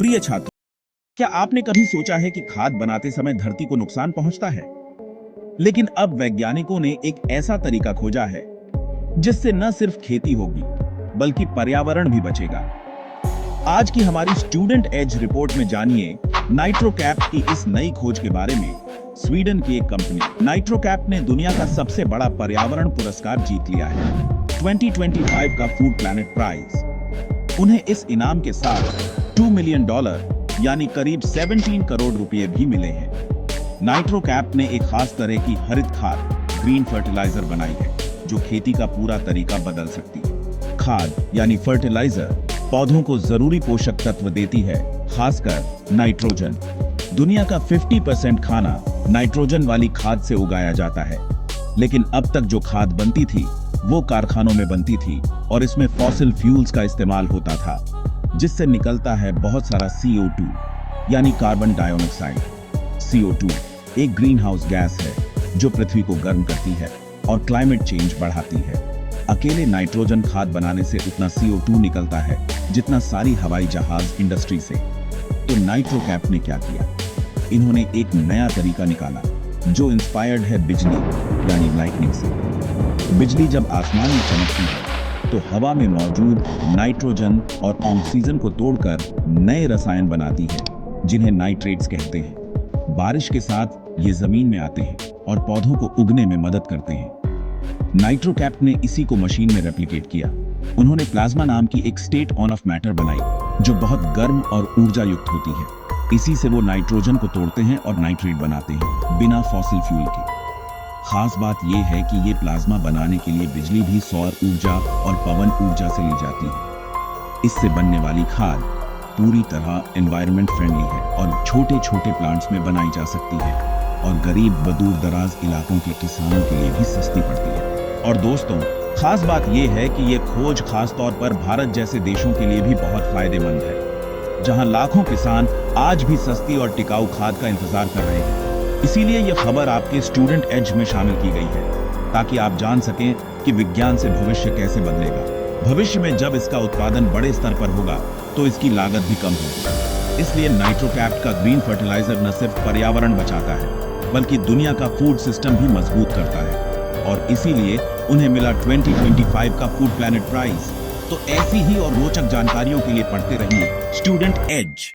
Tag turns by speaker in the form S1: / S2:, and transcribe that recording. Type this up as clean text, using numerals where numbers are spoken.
S1: प्रिय छात्र, क्या आपने कभी सोचा है कि खाद बनाते समय धरती को नुकसान पहुंचता है? लेकिन अब वैज्ञानिकों ने एक ऐसा तरीका खोजा है जिससे न सिर्फ खेती होगी बल्कि पर्यावरण भी बचेगा। आज की हमारी स्टूडेंट एज रिपोर्ट में जानिए नाइट्रोकैप की इस नई खोज के बारे में। स्वीडन की एक कंपनी नाइट्रोकैप ने दुनिया का सबसे बड़ा पर्यावरण पुरस्कार जीत लिया है, 2025 का फूड प्लैनेट प्राइज। उन्हें इस इनाम के साथ $2 मिलियन यानी करीब 17 करोड़ रुपए भी मिले हैं। नाइट्रोकैप ने एक खास तरह की हरित खाद ग्रीन फर्टिलाइजर बनाई है जो खेती का पूरा तरीका बदल सकती है। खाद यानी फर्टिलाइजर पौधों को जरूरी पोषक तत्व देती है, खासकर नाइट्रोजन। दुनिया का 50% खाना नाइट्रोजन वाली खाद से उगाया जाता है, लेकिन अब तक जो खाद बनती थी वो कारखानों में बनती थी और इसमें फॉसिल फ्यूल्स का इस्तेमाल होता था, जिससे निकलता है बहुत सारा CO2 यानी कार्बन डाइऑक्साइड। CO2 एक ग्रीन हाउस गैस है जो पृथ्वी को गर्म करती है और क्लाइमेट चेंज बढ़ाती है। अकेले नाइट्रोजन खाद बनाने से उतना CO2 निकलता है जितना सारी हवाई जहाज इंडस्ट्री से। तो नाइट्रोकैप ने क्या किया? इन्होंने एक नया तरीका निकाला जो इंस्पायर्ड है बिजली यानी लाइटनिंग से। बिजली जब आसमान में चमकती है तो हवा में मौजूद नाइट्रोजन और ऑक्सीजन को तोड़कर नए रसायन बनाती है जिन्हें नाइट्रेट्स कहते हैं। बारिश के साथ ये जमीन में आते हैं और पौधों को उगने में मदद करते हैं। नाइट्रोकैप ने इसी को मशीन में रेप्लिकेट किया। उन्होंने प्लाज्मा नाम की एक स्टेट ऑन ऑफ मैटर बनाई जो बहुत गर्म और ऊर्जा युक्त होती है। इसी से वो नाइट्रोजन को तोड़ते हैं और नाइट्रेट बनाते हैं बिना फॉसिल फ्यूल के। खास बात यह है कि ये प्लाज्मा बनाने के लिए बिजली भी सौर ऊर्जा और पवन ऊर्जा से ली जाती है। इससे बनने वाली खाद पूरी तरह एनवायरनमेंट फ्रेंडली है और छोटे छोटे प्लांट्स में बनाई जा सकती है और गरीब व दूर दराज इलाकों के किसानों के लिए भी सस्ती पड़ती है। और दोस्तों, खास बात यह है कि ये खोज खास तौर पर भारत जैसे देशों के लिए भी बहुत फायदेमंद है, जहां लाखों किसान आज भी सस्ती और टिकाऊ खाद का इंतजार कर रहे हैं। इसीलिए यह खबर आपके स्टूडेंट एज में शामिल की गई है ताकि आप जान सकें कि विज्ञान से भविष्य कैसे बदलेगा। भविष्य में जब इसका उत्पादन बड़े स्तर पर होगा तो इसकी लागत भी कम होगी। इसलिए नाइट्रोकैप का ग्रीन फर्टिलाइजर न सिर्फ पर्यावरण बचाता है बल्कि दुनिया का फूड सिस्टम भी मजबूत करता है, और इसीलिए उन्हें मिला 2025 का फूड प्लैनेट प्राइज। तो ऐसी ही और रोचक जानकारियों के लिए पढ़ते रहिए स्टूडेंट एज।